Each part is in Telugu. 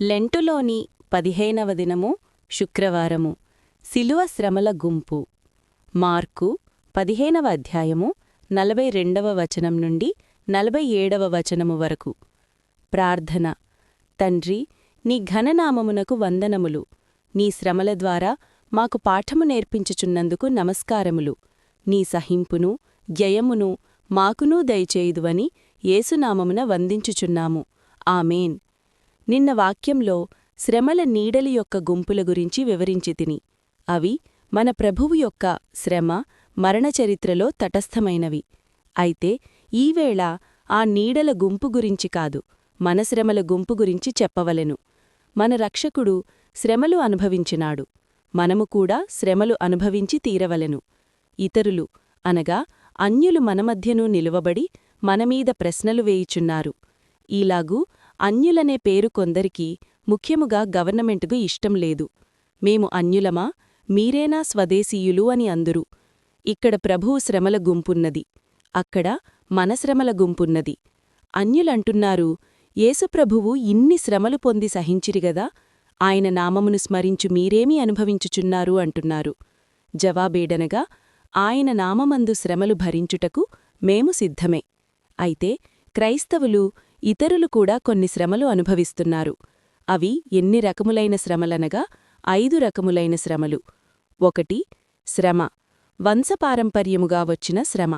లెంటులోని 15వ దినము శుక్రవారము శిలువ శ్రమల గుంపు మార్కు 15వ అధ్యాయము 42వ వచనం నుండి 47వ వచనము వరకు. ప్రార్థన. తండ్రి, నీ ఘననామమునకు వందనములు. నీ శ్రమల ద్వారా మాకు పాఠము నేర్పించుచున్నందుకు నమస్కారములు. నీ సహింపును జయమును మాకునూ దయచేయుదువని యేసునామమున వందించుచున్నాము. ఆమేన్. నిన్న వాక్యంలో శ్రమల నీడలి యొక్క గుంపుల గురించి వివరించితిని. అవి మన ప్రభువు యొక్క శ్రమ మరణచరిత్రలో తటస్థమైనవి. అయితే ఈవేళ ఆ నీడల గుంపు గురించి కాదు, మన శ్రమల గుంపు గురించి చెప్పవలెను. మన రక్షకుడు శ్రమలు అనుభవించినాడు. మనము కూడా శ్రమలు అనుభవించి తీరవలెను. ఇతరులు అనగా అన్యులు మన మధ్యను నిలువబడి మనమీద ప్రశ్నలు వేయుచున్నారు. ఈలాగూ అన్యులనే పేరు కొందరికి, ముఖ్యముగా గవర్నమెంటుకు ఇష్టం లేదు. మేము అన్యులమా, మీరేనా స్వదేశీయులు అని అందురు. ఇక్కడ ప్రభువు శ్రమల గుంపున్నది, అక్కడ మన శ్రమల గుంపున్నది. అన్యులంటున్నారు, యేసుప్రభువు ఇన్ని శ్రమలు పొంది సహించిరిగదా, ఆయన నామమును స్మరించు మీరేమీ అనుభవించుచున్నారు అంటున్నారు. జవాబేడనగా, ఆయన నామమందు శ్రమలు భరించుటకు మేము సిద్ధమే. అయితే క్రైస్తవులు ఇతరులు కూడా కొన్ని శ్రమలు అనుభవిస్తున్నారు. అవి ఎన్ని రకములైన శ్రమలనగా 5 రకములైన శ్రమలు. 1. శ్రమ, వంశపారంపర్యముగా వచ్చిన శ్రమ.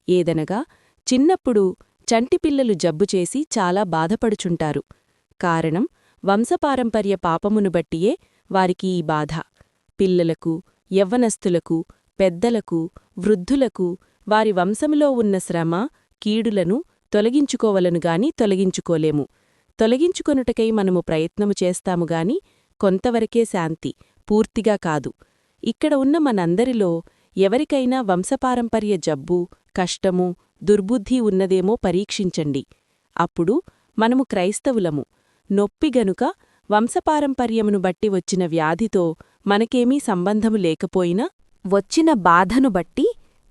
ఏదనగా చిన్నప్పుడు చంటిపిల్లలు జబ్బుచేసి చాలా బాధపడుచుంటారు. కారణం వంశపారంపర్య పాపమును బట్టియే వారికి ఈ బాధ. పిల్లలకు, యవ్వనస్తులకు, పెద్దలకు, వృద్ధులకు వారి వంశములో ఉన్న శ్రమ, కీడులను తొలగించుకోవలనుగాని తొలగించుకోలేము. తొలగించుకొనుటకై మనము ప్రయత్నము చేస్తాముగాని కొంతవరకే శాంతి, పూర్తిగా కాదు. ఇక్కడ ఉన్న మనందరిలో ఎవరికైనా వంశపారంపర్య జబ్బు, కష్టము, దుర్బుద్ధి ఉన్నదేమో పరీక్షించండి. అప్పుడు మనము క్రైస్తవులము. నొప్పిగనుక వంశపారంపర్యమును బట్టి వచ్చిన వ్యాధితో మనకేమీ సంబంధము లేకపోయినా వచ్చిన బాధను బట్టి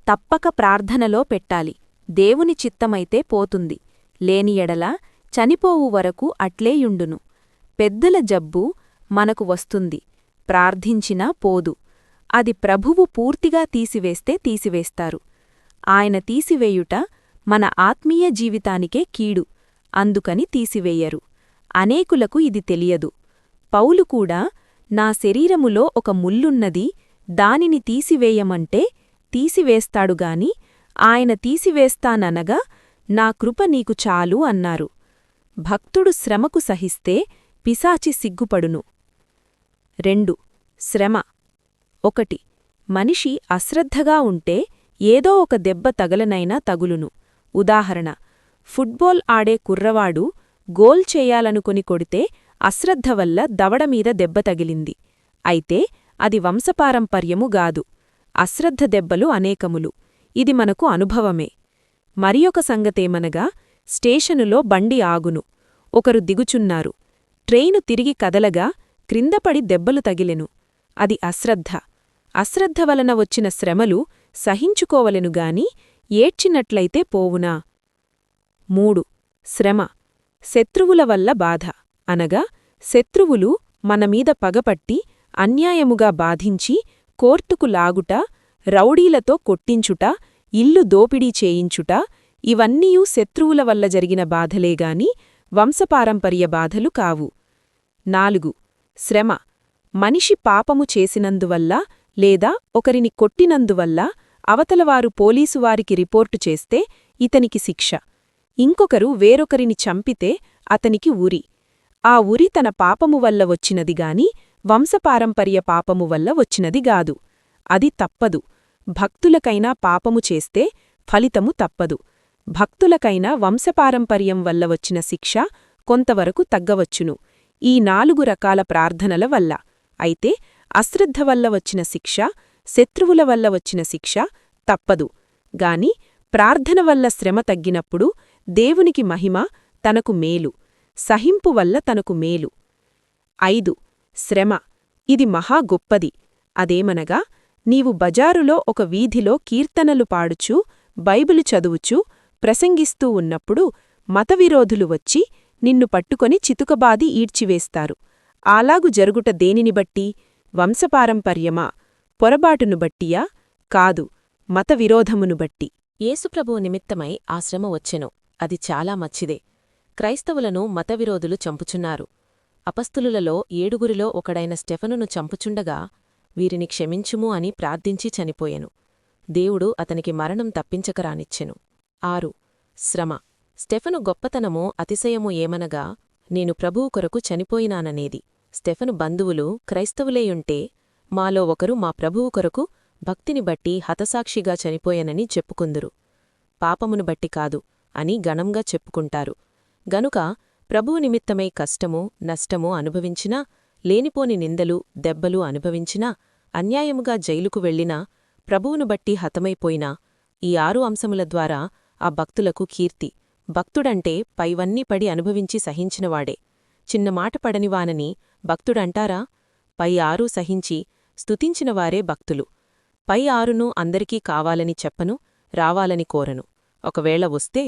తప్పక ప్రార్థనలో పెట్టాలి. దేవుని చిత్తమైతే పోతుంది, లేని ఎడల చనిపోవు వరకు అట్లేయుండును. పెద్దల జబ్బు మనకు వస్తుంది, ప్రార్థించినా పోదు. అది ప్రభువు పూర్తిగా తీసివేస్తే తీసివేస్తారు. ఆయన తీసివేయుట మన ఆత్మీయ జీవితానికే కీడు, అందుకని తీసివేయరు. అనేకులకు ఇది తెలియదు. పౌలు కూడా, నా శరీరములో ఒక ముల్లున్నది, దానిని తీసివేయమంటే తీసివేస్తాడుగాని ఆయన తీసివేస్తాననగా నా కృప నీకు చాలు అన్నారు. భక్తుడు శ్రమకు సహిస్తే పిశాచి సిగ్గుపడును. 2. శ్రమ. 1. మనిషి అశ్రద్ధగా ఉంటే ఏదో ఒక దెబ్బ తగలనైనా తగులును. ఉదాహరణ, ఫుట్బాల్ ఆడే కుర్రవాడు గోల్ చేయాలనుకుని కొడితే అశ్రద్ధ వల్ల దవడమీద దెబ్బ తగిలింది. అయితే అది వంశపారంపర్యము గాదు. అశ్రద్ధ దెబ్బలు అనేకములు. ఇది మనకు అనుభవమే. మరియొక సంగతేమనగా, స్టేషనులో బండి ఆగును. ఒకరు దిగుచున్నారు. ట్రైను తిరిగి కదలగా క్రిందపడి దెబ్బలు తగిలెను. అది అశ్రద్ధ. అశ్రద్ధ వలన వచ్చిన శ్రమలు సహించుకోవలెనుగాని ఏడ్చినట్లయితే పోవునా? 3. శ్రమ, శత్రువుల వల్ల బాధ. అనగా శత్రువులు మనమీద పగపట్టి అన్యాయముగా బాధించి కోర్టుకు లాగుట, రౌడీలతో కొట్టించుట, ఇల్లు దోపిడీ చేయించుట, ఇవన్నీయూ శత్రువుల వల్ల జరిగిన బాధలేగాని వంశపారంపర్య బాధలు కావు. 4. శ్రమ, మనిషి పాపము చేసినందువల్ల లేదా ఒకరిని కొట్టినందువల్ల అవతలవారు పోలీసువారికి రిపోర్టు చేస్తే ఇతనికి శిక్ష. ఇంకొకరు వేరొకరిని చంపితే అతనికి ఉరి. ఆ ఉరి తన పాపము వల్ల వచ్చినదిగాని వంశపారంపర్య పాపము వల్ల వచ్చినదిగాదు. అది తప్పదు. భక్తులకైనా పాపము చేస్తే ఫలితము తప్పదు. భక్తులకైనా వంశపారంపర్యం వల్ల వచ్చిన శిక్ష కొంతవరకు తగ్గవచ్చును, ఈ 4 రకాల ప్రార్థనల వల్ల. అయితే అశ్రద్ధ వల్ల వచ్చిన శిక్ష, శత్రువుల వల్ల వచ్చిన శిక్ష తప్పదు. గాని ప్రార్థన వల్ల శ్రమ తగ్గినప్పుడు దేవునికి మహిమ, తనకు మేలు. సహింపు వల్ల తనకు మేలు. 5. శ్రమ, ఇది మహా గొప్పది. అదేమనగా, నీవు బజారులో ఒక వీధిలో కీర్తనలు పాడుచూ, బైబిలు చదువుచూ, ప్రసంగిస్తూ ఉన్నప్పుడు మతవిరోధులు వచ్చి నిన్ను పట్టుకొని చితుకబాది ఈడ్చివేస్తారు. అలాగు జరుగుట దేనిని బట్టి? వంశపారంపర్యమా? పొరబాటును బట్టియా? కాదు, మతవిరోధమును బట్టి. యేసుప్రభువు నిమిత్తమై ఆ శ్రమ వచ్చెను. అది చాలా మచ్చిదే. క్రైస్తవులను మతవిరోధులు చంపుచున్నారు. అపస్తులులలో 7గురిలో ఒకడైన స్టెఫనును చంపుచుండగా, వీరిని క్షమించుము అని ప్రార్థించి చనిపోయెను. దేవుడు అతనికి మరణం తప్పించకరానిచ్చెను. 6. శ్రమ. స్టెఫను గొప్పతనమో అతిశయమో ఏమనగా, నేను ప్రభువు కొరకు చనిపోయినాననేది. స్టెఫను బంధువులు క్రైస్తవులేయుంటే, మాలో ఒకరు మా ప్రభువు కొరకు భక్తిని బట్టి హతసాక్షిగా చనిపోయెనని చెప్పుకుందురు. పాపమును బట్టి కాదు అని గణంగా చెప్పుకుంటారు. గనుక ప్రభువు నిమిత్తమై కష్టమూ నష్టమూ అనుభవించినా, లేనిపోని నిందలు దెబ్బలు అనుభవించినా, అన్యాయముగా జైలుకు వెళ్లినా, ప్రభువును బట్టి హతమైపోయినా, ఈ 6 అంశముల ద్వారా ఆ భక్తులకు కీర్తి. భక్తుడంటే పైవన్నీ పడి అనుభవించి సహించినవాడే. చిన్నమాట పడనివానని భక్తుడంటారా? పై 6 సహించి స్తుతించినవారే భక్తులు. పై 6ను అందరికీ కావాలని చెప్పను, రావాలని కోరను. ఒకవేళ వస్తే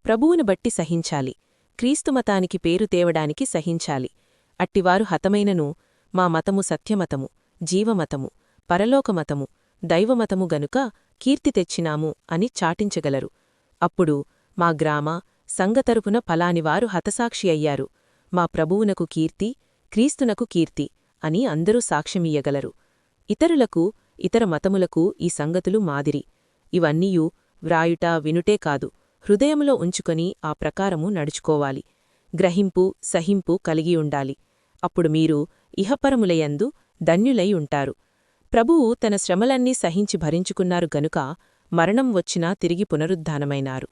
ప్రభువును బట్టి సహించాలి. క్రీస్తుమతానికి పేరు తేవడానికి సహించాలి. అట్టివారు హతమైనను మా మతము సత్యమతము, జీవమతము, పరలోకమతము, దైవమతము గనుక కీర్తి తెచ్చినాము అని చాటించగలరు. అప్పుడు మా గ్రామ సంఘతరపున ఫలానివారు హతసాక్షి అయ్యారు, మా ప్రభువునకు కీర్తి, క్రీస్తునకు కీర్తి అని అందరూ సాక్ష్యమియ్యగలరు. ఇతరులకు, ఇతర మతములకు ఈ సంగతులు మాదిరి. ఇవన్నీయూ వ్రాయుట వినుటే కాదు, హృదయంలో ఉంచుకొని ఆ ప్రకారము నడుచుకోవాలి. గ్రహింపు సహింపు కలిగియుండాలి. అప్పుడు మీరు ఇహపరములయందు ధన్యులై ఉంటారు. ప్రభువు తన శ్రమలన్నీ సహించి భరించుకున్నారు గనుక మరణం వచ్చినా తిరిగి పునరుద్ధానమైనారు.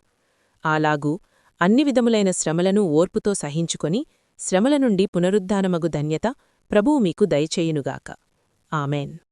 అలాగూ అన్ని విధములైన శ్రమలను ఓర్పుతో సహించుకొని శ్రమల నుండి పునరుద్ధానమగు ధన్యత ప్రభువు మీకు దయచేయునుగాక. ఆమెన్.